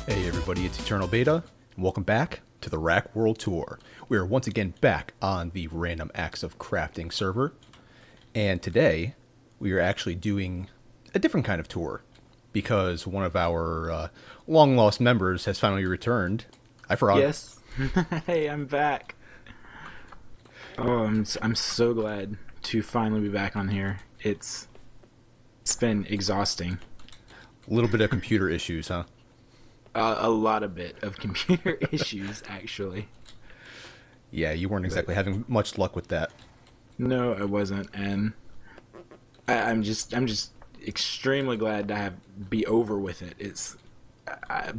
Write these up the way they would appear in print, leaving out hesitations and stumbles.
Hey everybody, it's EternalBeta, and welcome back to the RAC World Tour. We are once again back on the Random Acts of Crafting server, and today we are actually doing a different kind of tour, because one of our long-lost members has finally returned. Hi, Frogg. Yes. Hey, I'm back. Oh, I'm so glad to finally be back on here. It's been exhausting. A little bit of computer issues, huh? A lot of bit of computer issues, actually. Yeah, you weren't exactly having much luck with that. No, I wasn't, and I'm just extremely glad to be over with it. I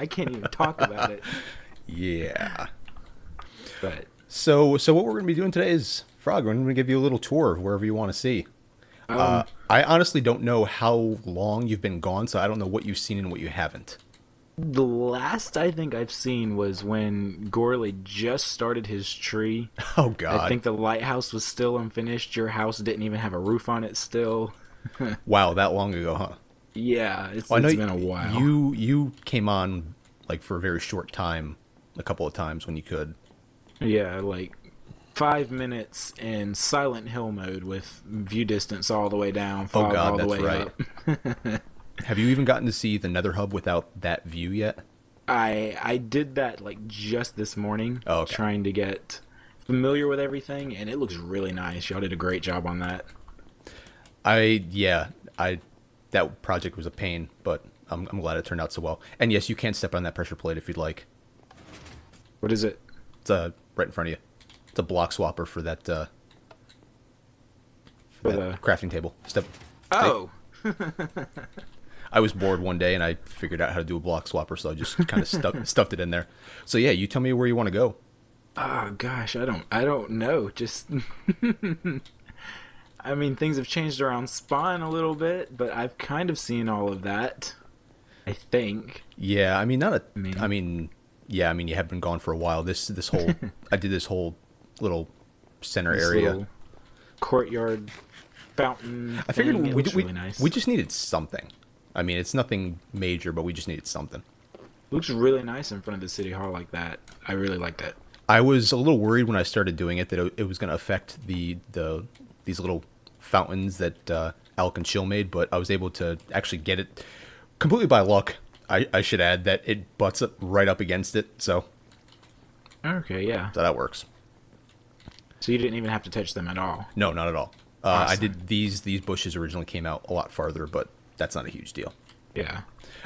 can't even talk about it. Yeah. But So what we're going to be doing today is, Frogg, we're going to give you a little tour of wherever you want to see. I honestly don't know how long you've been gone, so I don't know what you've seen and what you haven't. the last I think I've seen was when Gorley just started his tree. Oh, God. I think the lighthouse was still unfinished. Your house didn't even have a roof on it still. Wow, that long ago, huh? Yeah, it's Well, I know been a while. You came on like for a very short time, a couple of times when you could. Yeah, like 5 minutes in Silent Hill mode with view distance all the way down, Oh fog God, all the that's way right. up. Have you even gotten to see the Nether Hub without that view yet? I did that like just this morning, Oh, okay. trying to get familiar with everything, and it looks really nice. Y'all did a great job on that. I that project was a pain, but I'm glad it turned out so well. And yes, you can step on that pressure plate if you'd like. What is it? It's right in front of you. It's a block swapper for that For that crafting table. Step. Oh, I was bored one day and I figured out how to do a block swapper, so I just kind of stuffed it in there. So yeah, you tell me where you want to go. oh gosh, I don't know. Just I mean, things have changed around Spawn a little bit, but I've kind of seen all of that. I think. Yeah, I mean, not a. I mean- I mean, yeah, I mean, you have been gone for a while. This whole, I did this whole little center This area. little courtyard fountain. I figured thing. It we looks really nice. we just needed something. I mean, it's nothing major, but we just needed something. Looks really nice in front of the city hall like that. I really liked it. I was a little worried when I started doing it that it was going to affect these little fountains that Alec and Chill made, but I was able to actually get it completely by luck. I should add that it butts up right up against it, so Okay, yeah. that works. So you didn't even have to touch them at all. No, not at all. I Awesome. did these bushes originally came out a lot farther, but that's not a huge deal. Yeah.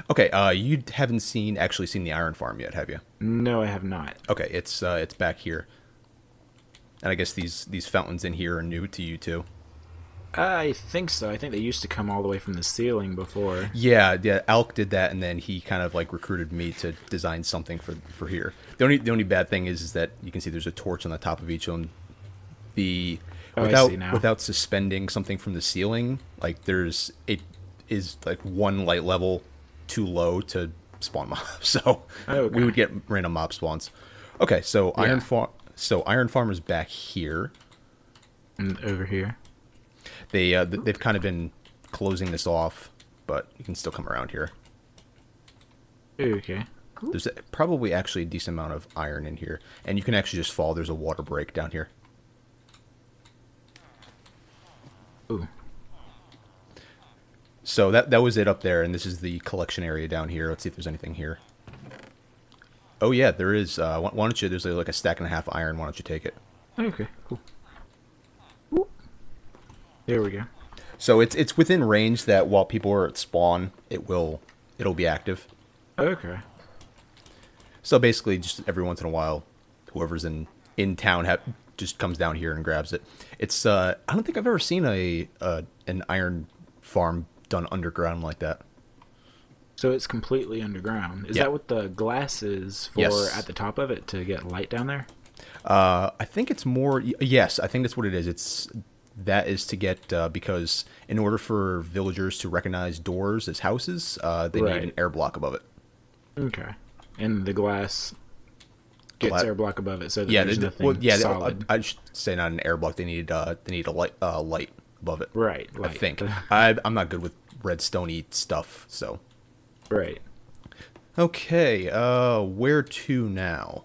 Okay, you haven't actually seen the iron farm yet, have you? No, I have not. Okay, it's back here, and I guess these fountains in here are new to you too. I think so. I think they used to come all the way from the ceiling before. Yeah, Alk did that, and then he kind of like recruited me to design something for here. The only bad thing is that you can see there's a torch on the top of each one. I see now. Without suspending something from the ceiling, like it is like one light level too low to spawn mobs, so Okay. we would get random mob spawns. Okay, so Yeah. Iron Farm is back here. And over here. They've kind of been closing this off, but you can still come around here. Okay. There's probably actually a decent amount of iron in here, and you can actually just fall. There's a water break down here. Ooh. So that was it up there, and this is the collection area down here. Let's see if there's anything here. Oh yeah, there is. Why don't you? There's like a stack and a half iron. Why don't you take it? Okay, cool. Ooh. There we go. So it's within range that while people are at spawn, it'll be active. Okay. So basically, just every once in a while, whoever's in town just comes down here and grabs it. It's I don't think I've ever seen an iron farm done underground like that. So it's completely underground. Is Yeah. that what the glass is for Yes. at the top of it to get light down there? I think it's more. Yes, I think that's what it is. That is to get because in order for villagers to recognize doors as houses, they need Right. an air block above it. Okay. And the glass gets Gla- air block above it so that Yeah, there's nothing well, yeah. solid. I should say not an air block. They need a light above it. Right. I think I'm not good with redstone-y stuff, so Right. Okay, where to now?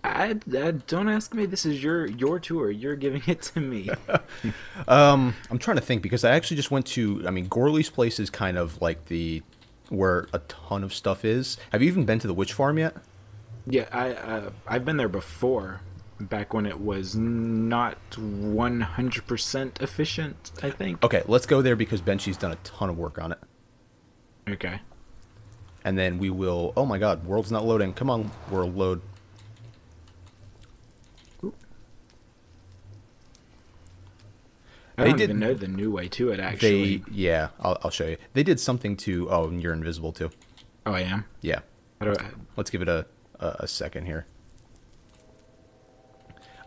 I don't ask me. This is your tour. You're giving it to me. I'm trying to think because I actually just went to. I mean, Gorley's place is kind of like the where a ton of stuff is. Have you even been to the witch farm yet? Yeah, I've been there before, back when it was not 100% efficient, I think. Okay, let's go there because Benchy's done a ton of work on it, Okay. and then we will. Oh my God, world's not loading. Come on, world load. Oop. I They don't did. even know the new way to it, actually. Yeah, I'll show you. They did something to. Oh, and you're invisible too. Oh, I am? Yeah. How do Let's give it a second here.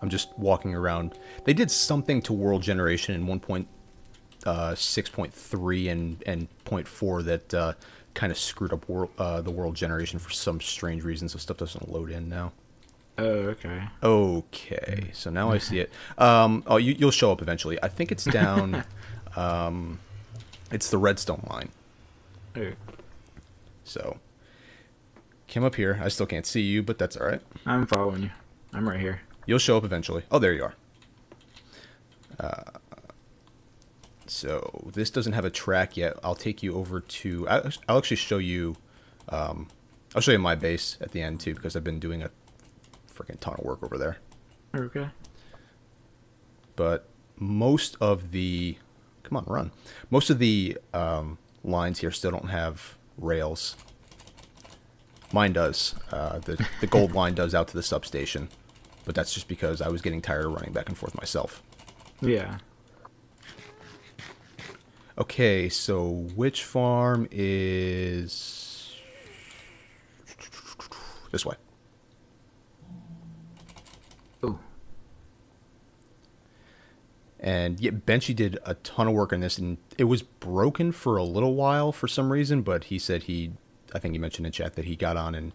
I'm just walking around. They did something to world generation in 1.6.3 and point 4 that kind of screwed up the world generation for some strange reason, so stuff doesn't load in now. Oh, okay. Okay, so now I see it. Oh, you'll show up eventually. I think it's down. It's the redstone line. Oh, So, come up here. I still can't see you, but that's all right. I'm following you. I'm right here. You'll show up eventually. Oh, there you are. So this doesn't have a track yet. I'll take you over to. I'll actually show you. I'll show you my base at the end too because I've been doing a freaking ton of work over there. Okay. But most of the, come on, run. Most of the lines here still don't have rails. Mine does. The gold line does out to the substation, but that's just because I was getting tired of running back and forth myself. Yeah. Okay, so which farm is this way? Oh. And yeah, Benchy did a ton of work on this, and it was broken for a little while for some reason, but he said I think he mentioned in chat that he got on and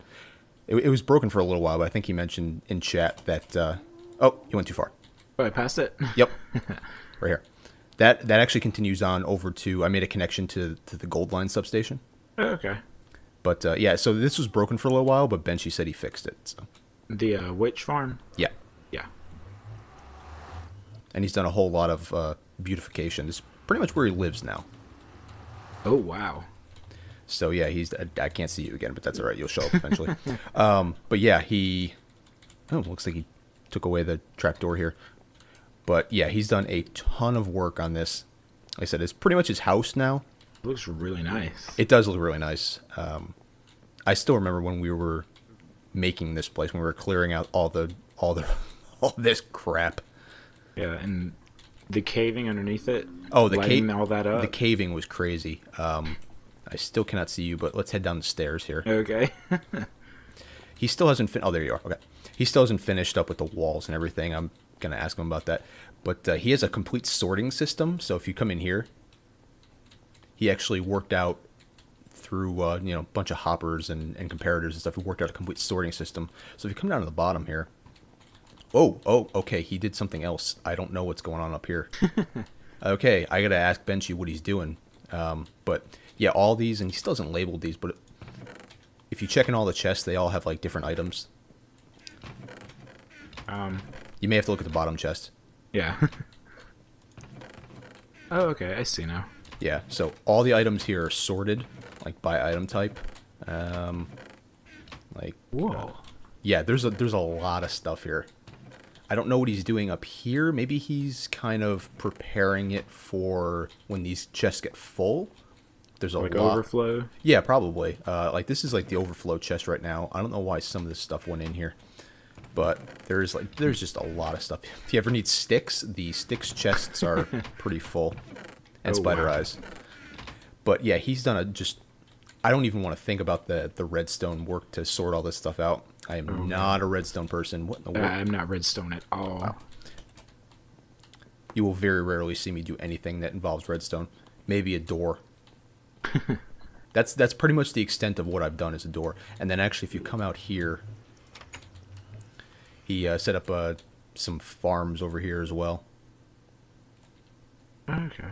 it was broken for a little while, but I think he mentioned in chat that, oh, you went too far. Oh, I passed it? Yep. Right here. That actually continues on over to, I made a connection to the gold line substation. Oh, okay. But yeah, so this was broken for a little while, but Benchy said he fixed it. So The witch farm? yeah. Yeah. And he's done a whole lot of beautification. It's pretty much where he lives now. Oh, wow. So yeah, I can't see you again, but that's all right. You'll show up eventually. But yeah, looks like he took away the trapdoor here. But yeah, he's done a ton of work on this. Like I said, it's pretty much his house now. It looks really nice. It does look really nice. I still remember when we were making this place, when we were clearing out all this crap. Yeah, and the caving underneath it. Oh, lighting all that up. The caving was crazy. I still cannot see you, but let's head down the stairs here. Okay. He still hasn't oh, there you are. Okay. He still hasn't finished up with the walls and everything. I'm going to ask him about that. But he has a complete sorting system. So if you come in here, he actually worked out through, a bunch of hoppers and comparators and stuff. He worked out a complete sorting system. So if you come down to the bottom here. Oh, okay. He did something else. I don't know what's going on up here. Okay. I got to ask Benchy what he's doing. But yeah, all these, and he still hasn't labeled these, but if you check in all the chests, they all have like different items. You may have to look at the bottom chest. Yeah. Oh, okay. I see now. Yeah, so all the items here are sorted, like by item type. Whoa. Yeah, there's a lot of stuff here. I don't know what he's doing up here. Maybe he's kind of preparing it for when these chests get full. There's a like lot. Overflow? Yeah, probably. Like this is like the overflow chest right now. I don't know why some of this stuff went in here. But there's just a lot of stuff. If you ever need sticks, the sticks chests are pretty full. And spider eyes. But yeah, he's done I don't even want to think about the redstone work to sort all this stuff out. I am not a redstone person. What in the world? I'm not redstone at all. Wow. You will very rarely see me do anything that involves redstone. Maybe a door. That's pretty much the extent of what I've done as a door. And then actually, if you come out here, he set up some farms over here as well. Okay.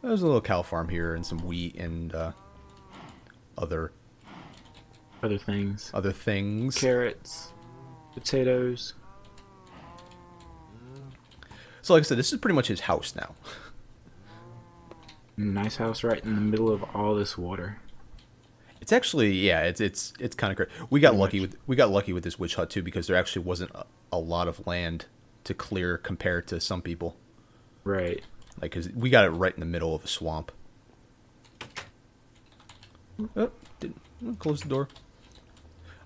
There's a little cow farm here and some wheat and other Other things. other things. Carrots, potatoes. So like I said, this is pretty much his house now. Nice house right in the middle of all this water. It's actually, yeah, it's kind of great. We got Pretty lucky with this witch hut too, because there actually wasn't a lot of land to clear compared to some people. Right. Like, cause we got it right in the middle of a swamp. Oh, didn't close the door.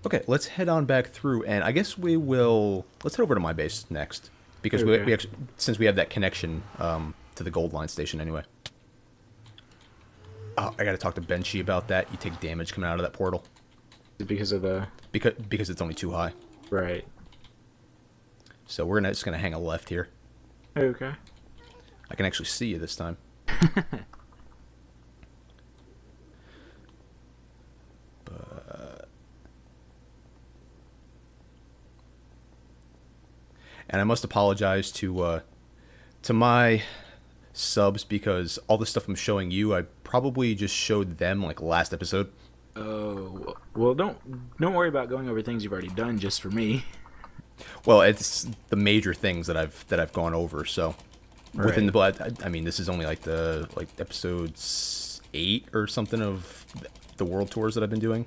Okay, let's head on back through, and I guess let's head over to my base next, because Okay. we actually, since we have that connection to the gold line station anyway. Oh, I got to talk to Benchi about that. You take damage coming out of that portal Because of the... because it's only too high. Right. So we're just gonna hang a left here. Okay. I can actually see you this time. And I must apologize to my subs, because all the stuff I'm showing you, I probably just showed them like last episode. Oh, well, don't worry about going over things you've already done just for me. Well, it's the major things that I've gone over. So within the blood, I mean, this is only like episode 8 or something of the world tours that I've been doing.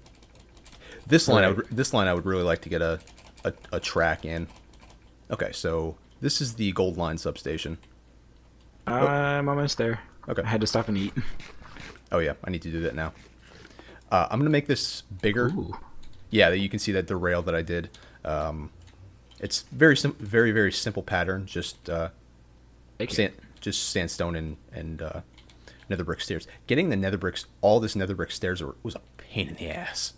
This line, I would really like to get a track in. Okay, so this is the gold line substation. I'm almost there. Okay. I had to stop and eat. Oh yeah, I need to do that now. I'm gonna make this bigger. Ooh. Yeah, you can see that the rail that I did. It's very very simple pattern. Just sandstone and nether brick stairs. Getting the nether bricks, all this nether brick stairs was a pain in the ass.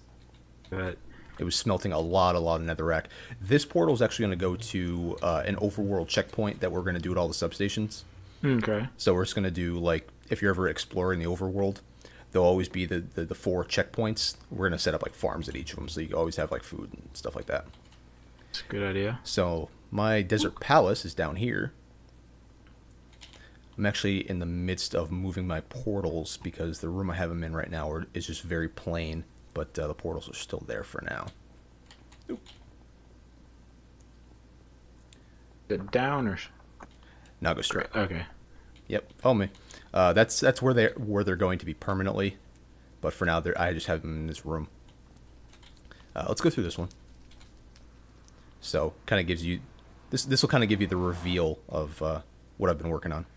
But It was smelting a lot of netherrack. This portal is actually going to go to an overworld checkpoint that we're going to do at all the substations. okay. So we're just going to do, like, if you're ever exploring the overworld, there'll always be the 4 checkpoints. We're going to set up like farms at each of them, so you always have like food and stuff like that. It's a good idea. So my desert palace is down here. I'm actually in the midst of moving my portals because the room I have them in right now is just very plain, but the portals are still there for now. Oop. Good down or... Now go straight. Okay. Yep, follow me. That's where they're going to be permanently, but for now I just have them in this room. Let's go through this one. So kind of gives you this will kind of give you the reveal of what I've been working on.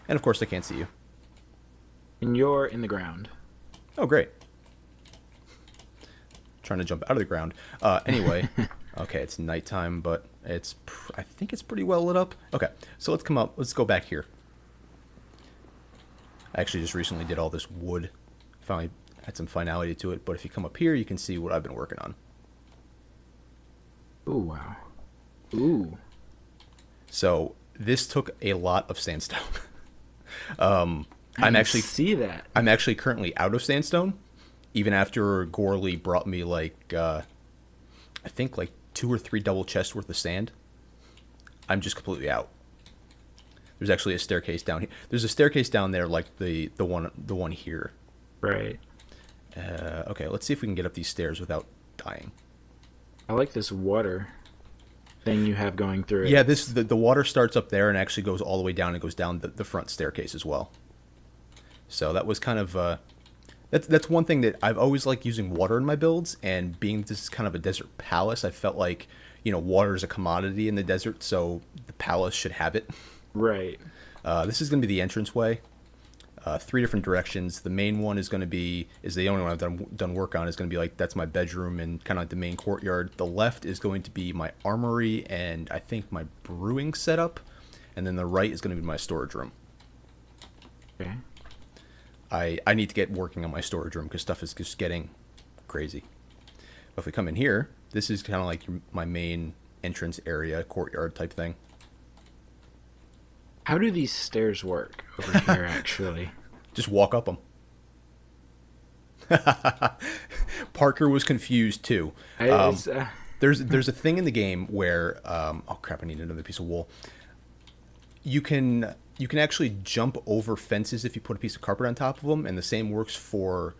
And of course I can't see you. And you're in the ground. Oh great. Trying to jump out of the ground. Anyway, okay, it's nighttime, but I think it's pretty well lit up. Okay, so let's come up. Let's go back here. I actually just recently did all this wood. Finally had some finality to it, but if you come up here, you can see what I've been working on. Ooh, wow. Ooh. So this took a lot of sandstone. I can see that. I'm actually currently out of sandstone, even after Gorley brought me like I think like 2 or 3 double chests worth of sand. I'm just completely out. There's actually a staircase down here. There's a staircase down there, like the one here. Right. Okay, let's see if we can get up these stairs without dying. I like this water thing you have going through it. Yeah, the water starts up there and actually goes all the way down and goes down the front staircase as well. So that was kind of that's one thing that I've always liked using water in my builds, and being this is kind of a desert palace, I felt like, you know, water is a commodity in the desert, so the palace should have it. Right. This is going to be the entranceway. 3 different directions. The main one is the only one I've done work on. Is going to be like, that's my bedroom and kind of like the main courtyard. The left is going to be my armory and I think my brewing setup, and then the right is going to be my storage room. Okay. I need to get working on my storage room because stuff is just getting crazy. But if we come in here, this is kind of like my main entrance area, courtyard type thing. How do these stairs work over here, actually? Just walk up them. Parker was confused too. There's a thing in the game where oh crap, I need another piece of wool. You can you can actually jump over fences if you put a piece of carpet on top of them, and the same works for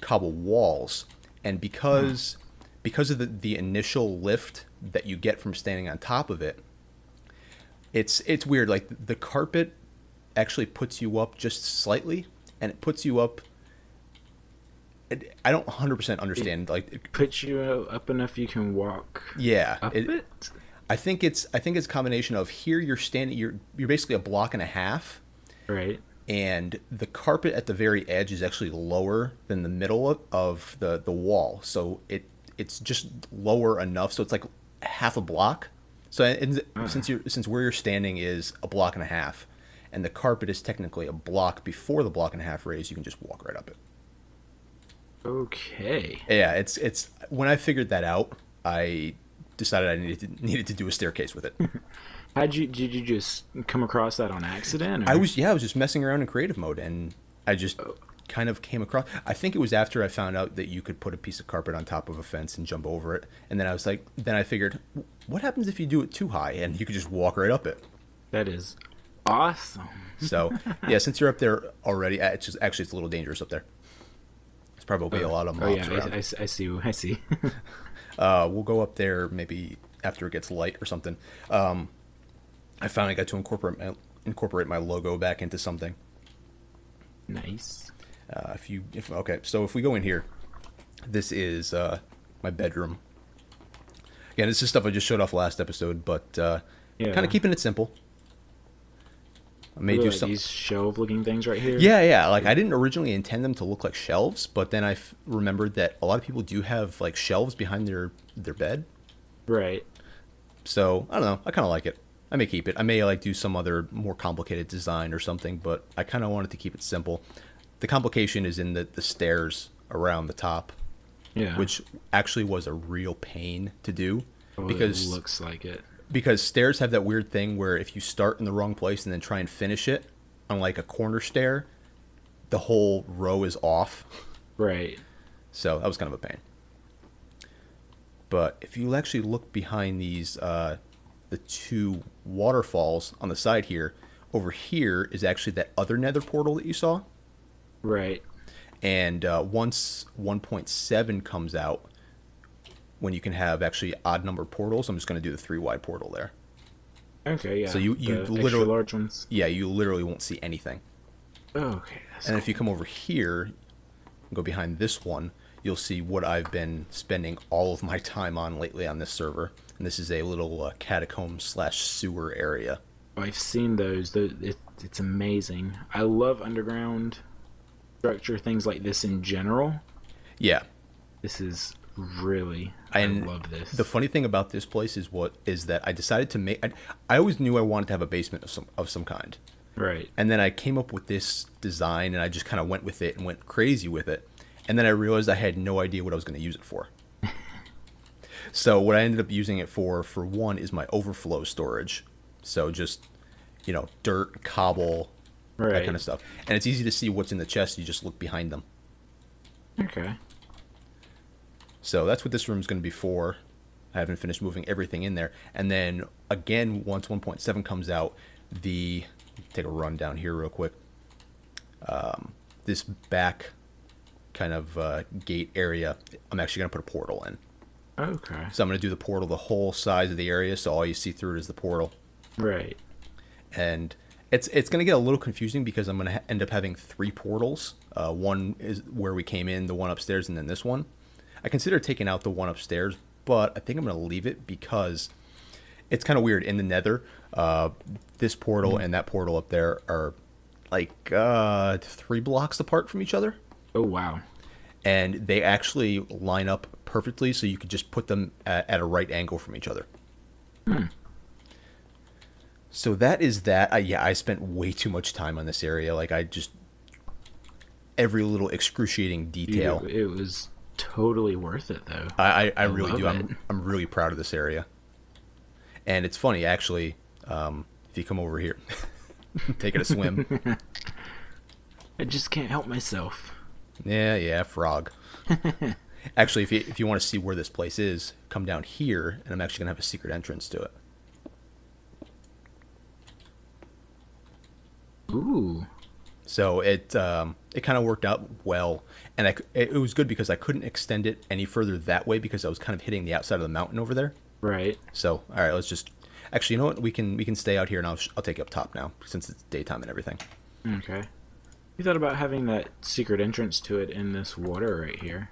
cobble walls. And because of the initial lift that you get from standing on top of it, it's weird. Like the carpet actually puts you up just slightly, and it puts you up. I don't 100% understand. Like it puts you up enough you can walk. Yeah, up it. I think it's a combination of here you're standing, you're basically a block and a half, right? And the carpet at the very edge is actually lower than the middle of the wall, so it's just lower enough, so it's like half a block. So since where you're standing is a block and a half, and the carpet is technically a block before the block and a half raise, you can just walk right up it. Okay. Yeah, it's when I figured that out, I decided I needed to do a staircase with it. Did you just come across that on accident? Or? I was just messing around in creative mode, and I just kind of came across. I think it was after I found out that you could put a piece of carpet on top of a fence and jump over it, and then I figured, what happens if you do it too high and you could just walk right up it? That is awesome. So yeah, since you're up there already, it's a little dangerous up there. There's probably a lot of mobs around. I see. We'll go up there maybe after it gets light or something. I finally got to incorporate my logo back into something. Nice. So if we go in here, this is my bedroom. Again, this is stuff I just showed off last episode, but kind of keeping it simple. I may do some these shelf-looking things right here. Yeah. Like I didn't originally intend them to look like shelves, but then I remembered that a lot of people do have like shelves behind their bed. Right. So I don't know. I kind of like it. I may keep it. I may like do some other more complicated design or something, but I kind of wanted to keep it simple. The complication is in the stairs around the top, which actually was a real pain to do because it looks like it. Because stairs have that weird thing where if you start in the wrong place and then try and finish it on like a corner stair, the whole row is off. Right. So that was kind of a pain. But if you actually look behind these, the two waterfalls on the side here, over here is actually that other nether portal that you saw. Right. And once 1.7 comes out, when you can have actually odd number portals, I'm just going to do the 3-wide portal there. Okay, yeah. So you literally extra large ones. Yeah, you literally won't see anything. Okay. And if you come over here, and go behind this one, you'll see what I've been spending all of my time on lately on this server. And this is a little catacomb/sewer area. I've seen those. It's amazing. I love underground structure, things like this in general. Yeah. This is really... I love this. The funny thing about this place is that I decided to make... I always knew I wanted to have a basement of some kind. Right. And then I came up with this design, and I just kind of went with it and went crazy with it. And then I realized I had no idea what I was going to use it for. So what I ended up using it for one, is my overflow storage. So just, dirt, cobble, that kind of stuff. And it's easy to see what's in the chest. You just look behind them. Okay. So that's what this room is going to be for. I haven't finished moving everything in there. And then, again, once 1.7 comes out, take a run down here real quick. This back kind of gate area, I'm actually going to put a portal in. Okay. So I'm going to do the portal the whole size of the area, so all you see through it is the portal. Right. And it's going to get a little confusing because I'm going to end up having 3 portals. One is where we came in, the one upstairs, and then this one. I consider taking out the one upstairs, but I think I'm going to leave it because it's kind of weird. In the nether, this portal and that portal up there are like 3 blocks apart from each other. Oh, wow. And they actually line up perfectly, so you could just put them at a right angle from each other. So that is that. I spent way too much time on this area. Like, every little excruciating detail. It was totally worth it, though. I really do. I'm really proud of this area. And it's funny, actually, if you come over here, taking a swim. I just can't help myself. Yeah, Frogg. Actually, if you want to see where this place is, come down here, and I'm actually going to have a secret entrance to it. Ooh. So it kind of worked out well, and it was good because I couldn't extend it any further that way because I was kind of hitting the outside of the mountain over there. Right. So all right, let's just actually, you know what? We can stay out here, and I'll take you up top now since it's daytime and everything. Okay. You thought about having that secret entrance to it in this water right here?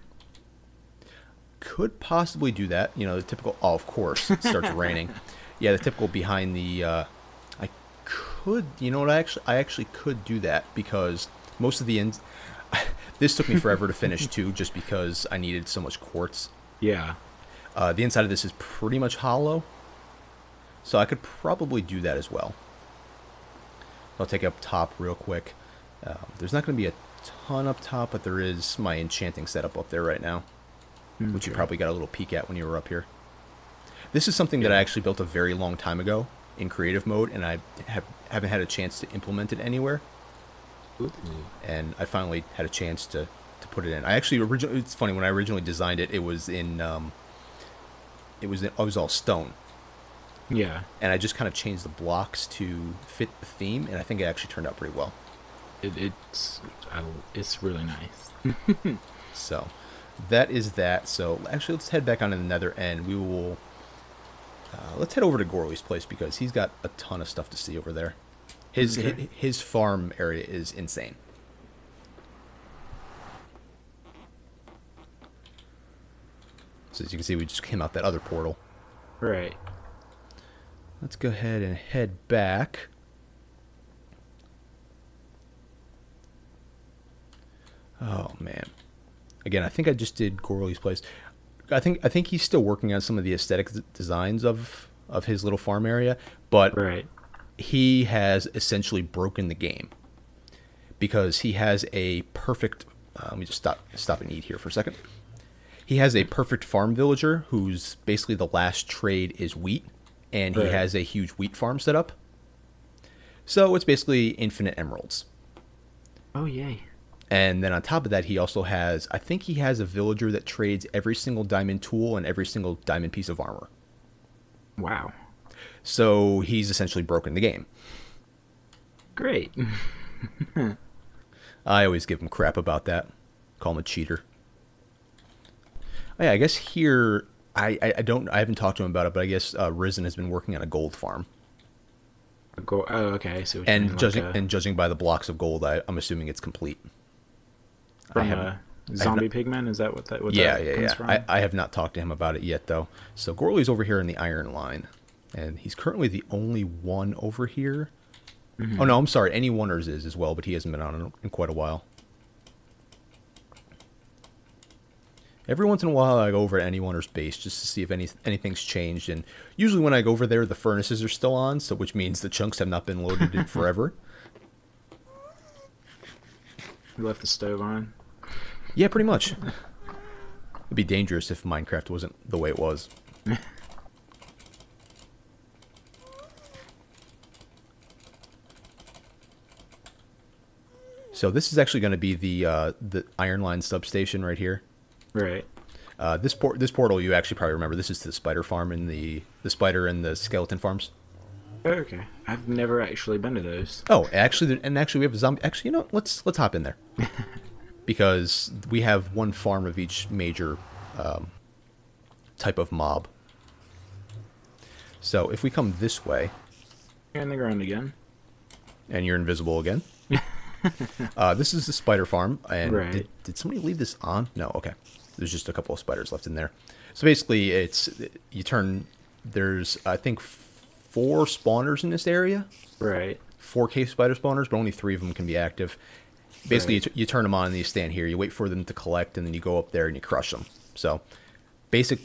Could possibly do that. You know, the typical. Oh, of course, it starts raining. Yeah, the typical behind the. I could. You know what? I actually could do that because most of the ends. This took me forever to finish too, just because I needed so much quartz. Yeah. The inside of this is pretty much hollow, so I could probably do that as well. I'll take it up top real quick. There's not going to be a ton up top, but there is my enchanting setup up there right now, which you probably got a little peek at when you were up here. This is something that I actually built a very long time ago in creative mode, and I haven't had a chance to implement it anywhere. Ooh. And I finally had a chance to put it in. I actually it's funny, when I originally designed it, it was all stone. Yeah. And I just kind of changed the blocks to fit the theme, and I think it actually turned out pretty well. It's really nice. So that is that. So actually, let's head back onto the nether, and we will let's head over to Gorley's place because he's got a ton of stuff to see over there. His farm area is insane. So as you can see, we just came out that other portal. Right. Let's go ahead and head back. Oh man. Again, I think I just did Gorley's place. I think he's still working on some of the aesthetic designs of his little farm area, but Right. he has essentially broken the game because he has a perfect. Let me just stop and eat here for a second. He has a perfect farm villager who's basically the last trade is wheat, and he has a huge wheat farm set up. So it's basically infinite emeralds. Oh, yay. And then on top of that, he also has, I think he has a villager that trades every single diamond tool and every single diamond piece of armor. Wow. So he's essentially broken the game. Great. I always give him crap about that. Call him a cheater. Oh, yeah, I guess here, I haven't talked to him about it, but I guess Risen has been working on a gold farm. Oh, okay. So And judging by the blocks of gold, I'm assuming it's complete. from zombie pigmen, is that what that? Yeah. Comes from? I have not talked to him about it yet, though. So Gorley's over here in the iron line, and he's currently the only one over here. Mm-hmm. Oh no, I'm sorry. Any Oneers is as well, but he hasn't been on in quite a while. Every once in a while, I go over to Any Oneer's base just to see if anything's changed, and usually when I go over there, the furnaces are still on, so which means the chunks have not been loaded in forever. You left the stove on. Yeah, pretty much. It'd be dangerous if Minecraft wasn't the way it was. So this is actually going to be the Iron Line substation right here. Right. This portal you actually probably remember. This is the spider farm and the spider and the skeleton farms. Okay. I've never actually been to those. Oh, actually, we have a zombie. Actually, you know, let's hop in there because we have one farm of each major type of mob. So if we come this way, You're in the ground again. and you're invisible again. This is the spider farm, and Right. did somebody leave this on? No, okay. There's just a couple of spiders left in there. So basically, there's I think 4 spawners in this area. Right. 4 cave spider spawners, but only 3 of them can be active. Basically, Right. you turn them on and you stand here. You wait for them to collect, and then you go up there and you crush them. So basic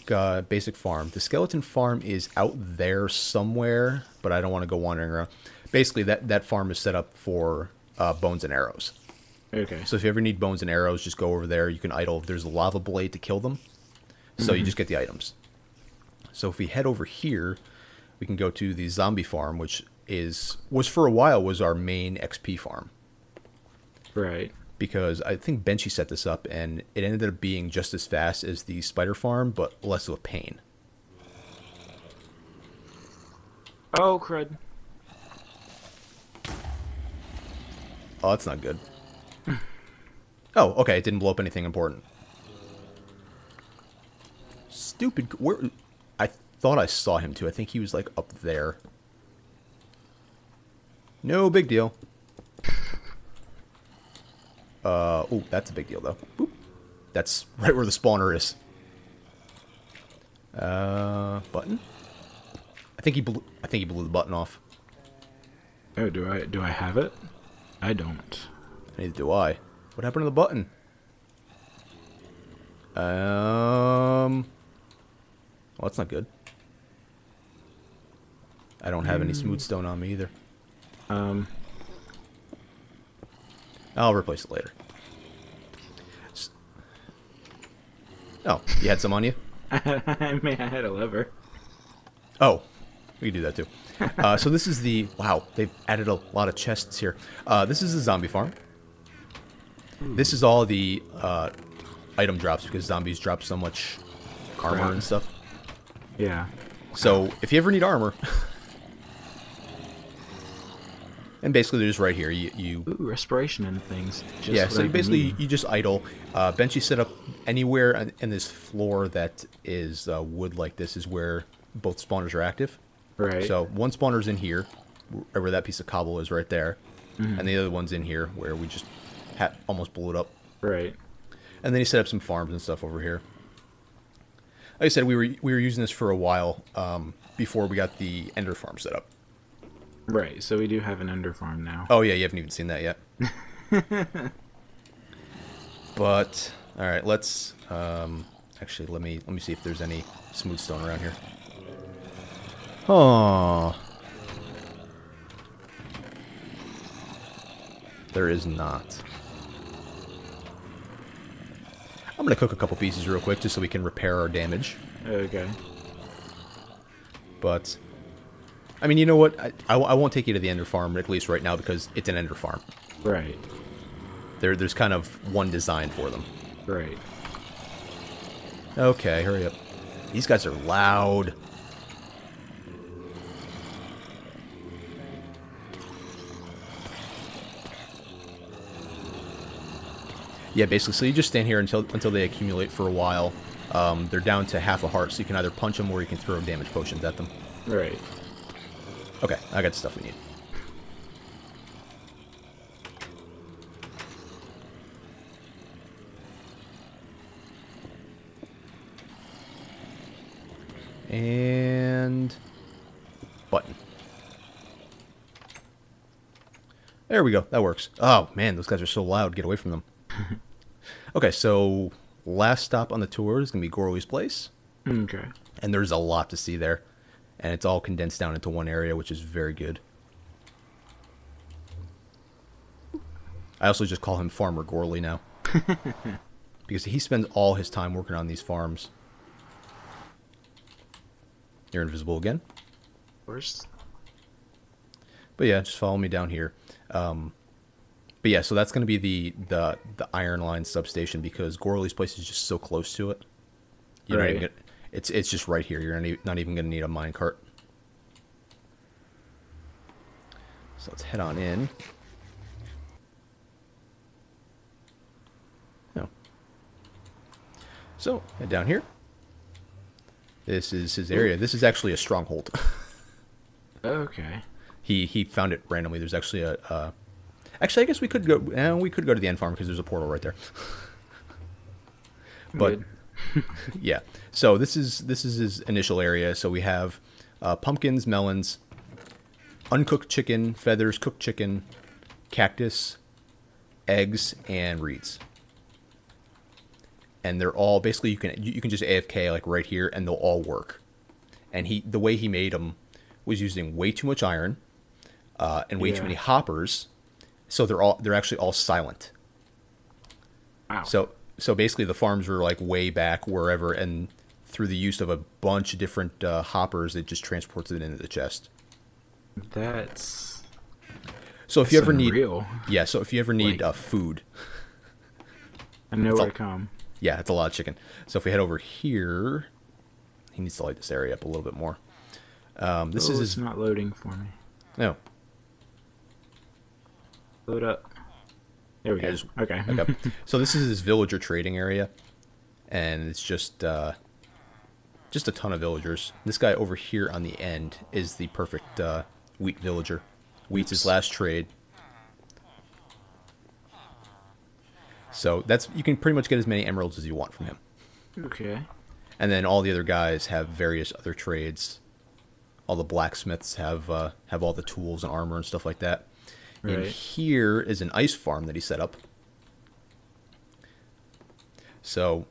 farm. The skeleton farm is out there somewhere, but I don't want to go wandering around. Basically, that farm is set up for bones and arrows. Okay. So if you ever need bones and arrows, just go over there. You can idle. There's a lava blade to kill them. So you just get the items. So if we head over here, we can go to the zombie farm, which was for a while was our main XP farm. Right. Because I think Benchy set this up, and it ended up being just as fast as the spider farm, but less of a pain. Oh, crud. Oh, that's not good. Oh, okay. It didn't blow up anything important. Stupid. Where? I thought I saw him too. I think he was like up there. No big deal. Oh, that's a big deal though. Boop. That's right where the spawner is. Button. I think he blew the button off. Oh, do I have it? I don't. Neither do I. What happened to the button? Well, that's not good. I don't have any smooth stone on me either. I'll replace it later. Oh, you had some on you? I mean, I had a lever. Oh, we can do that too. So this is the... Wow, they've added a lot of chests here. This is the zombie farm. This is all the item drops because zombies drop so much armor and stuff. Yeah. So if you ever need armor... And basically, they're just right here. You Ooh, respiration and things. Just yeah, so need. you just idle. Bench you set up anywhere in this floor that is wood like this is where both spawners are active. Right. So one spawner's in here, where that piece of cobble is right there. And the other one's in here where we just almost blew it up. Right. And then you set up some farms and stuff over here. Like I said, we were using this for a while before we got the Ender farm set up. Right, so we do have an Ender farm now. Oh yeah, you haven't even seen that yet. But all right, let's actually let me see if there's any smooth stone around here. Oh, there is not. I'm gonna cook a couple pieces real quick just so we can repair our damage. Okay. But I mean, you know what? I won't take you to the Ender farm, at least right now, because it's an Ender farm. Right. There's kind of one design for them. Right. Okay, hurry up. These guys are loud. Yeah, basically, so you just stand here until they accumulate for a while. They're down to half a heart, so you can either punch them or you can throw damage potions at them. Right. Okay, I got the stuff we need. And button. There we go. That works. Oh, man, those guys are so loud. Get away from them. Okay, so last stop on the tour is going to be Gorley's Place. Okay. And there's a lot to see there. And it's all condensed down into one area, which is very good. I also just call him Farmer Gorley now. Because he spends all his time working on these farms. You're invisible again. Of course. But yeah, just follow me down here. But yeah, so that's going to be the Iron Line substation because Gorley's Place is just so close to it. You're not even gonna, it's just right here. You're not even going to need a minecart. So let's head on in. Oh. So, head down here. This is his area. This is actually a stronghold. Okay. He found it randomly. There's actually a actually, I guess we could go. We could go to the end farm because there's a portal right there. But yeah, so this is his initial area. So we have pumpkins, melons, uncooked chicken, feathers, cooked chicken, cactus, eggs, and reeds. And they're all basically you can just AFK like right here, and they'll all work. And the way he made them was using way too much iron and way too many hoppers. So they're actually all silent. Wow. So basically the farms were like way back wherever, and through the use of a bunch of different hoppers, it just transports it into the chest. That's so if you ever unreal. need so if you ever need food, I know where to come. Yeah, it's a lot of chicken. So if we head over here, he needs to light this area up a little bit more. This is it's not loading for me. No. Load up. There we Yeah, go. Okay. okay. So this is his villager trading area, and it's just a ton of villagers. This guy over here on the end is the perfect wheat villager. Wheat's his last trade. So you can pretty much get as many emeralds as you want from him. Okay. And then all the other guys have various other trades. All the blacksmiths have all the tools and armor and stuff like that. Right. And here is an ice farm that he set up. So,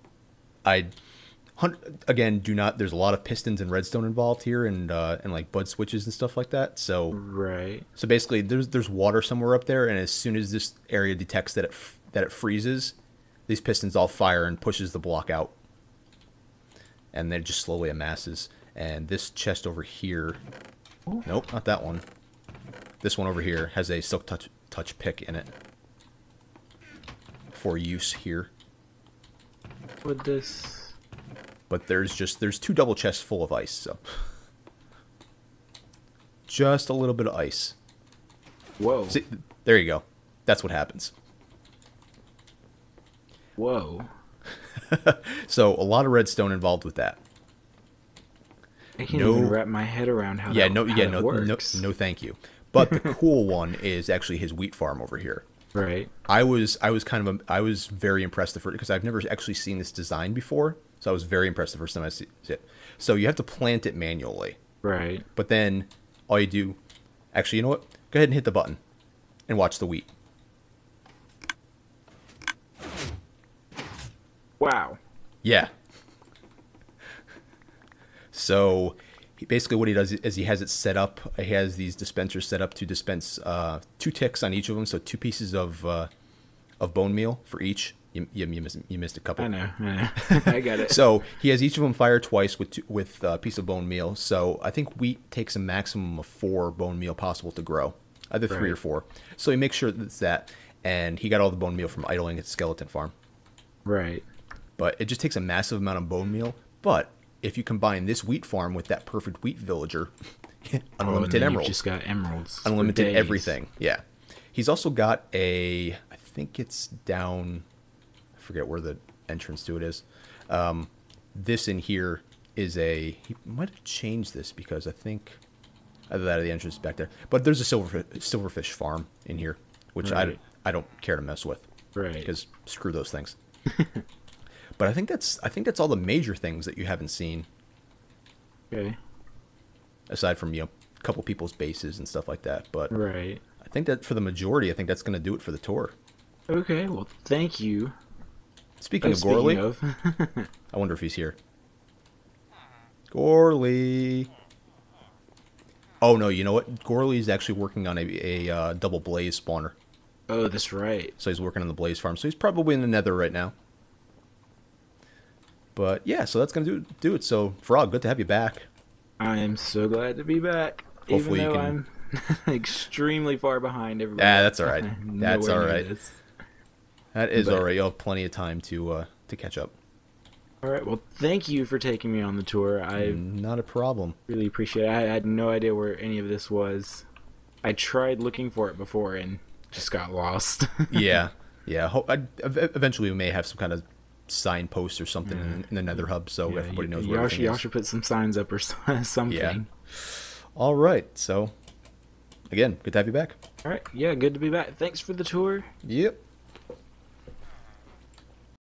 again, there's a lot of pistons and redstone involved here, and like bud switches and stuff like that. So, Right. so basically, there's water somewhere up there, and as soon as this area detects that it freezes, these pistons all fire and pushes the block out, and then it just slowly amasses. And this chest over here, nope, not that one. This one over here has a silk touch pick in it for use here. With this. But there's 2 double chests full of ice, so just a little bit of ice. Whoa. See, there you go. That's what happens. Whoa. So a lot of redstone involved with that. I can't even wrap my head around how that works. No, thank you. But the cool one is actually his wheat farm over here. Right. I was very impressed because I've never actually seen this design before. So I was very impressed the first time I see it. So you have to plant it manually. Right. But then all you do, actually, you know what? Go ahead and hit the button and watch the wheat. Wow. Yeah. So basically what he does is he has it set up. He has these dispensers set up to dispense 2 ticks on each of them. So 2 pieces of bone meal for each. You missed a couple. I know. I got it. So he has each of them fire twice with a piece of bone meal. So I think wheat takes a maximum of 4 bone meal possible to grow, either 3 or 4. So he makes sure that's that, and he got all the bone meal from idling at Skeleton Farm. Right. But it just takes a massive amount of bone meal. But if you combine this wheat farm with that perfect wheat villager, unlimited emeralds. You've just got emeralds. Unlimited everything. Yeah. He's also got I think it's down, I forget where the entrance to it is. This in here is he might have changed this because I think either that or the entrance back there. But there's a silverfish farm in here, which Right. I don't care to mess with. Right. Because screw those things. But I think that's all the major things that you haven't seen. Okay. Aside from, a couple people's bases and stuff like that. But Right. I think that for the majority, I think that's going to do it for the tour. Okay. Well, thank you. Speaking of Gorley, I wonder if he's here. Gorley. Oh, no, you know what? Gorley is actually working on a double blaze spawner. Oh, that's right. So he's working on the blaze farm. So he's probably in the nether right now. But yeah, so that's going to do it. So, Frog, good to have you back. I am so glad to be back. Hopefully even though you can... I'm extremely far behind everybody. Yeah, that's all right. That's all right. That is all right. You'll have plenty of time to catch up. All right. Well, thank you for taking me on the tour. I Not a problem. really appreciate it. I had no idea where any of this was. I tried looking for it before and just got lost. Yeah. Eventually, we may have some kind of signpost or something in the Nether Hub, so everybody knows where everything is. Y'all should put some signs up or something. Yeah. All right. So, again, good to have you back. All right. Yeah, good to be back. Thanks for the tour. Yep.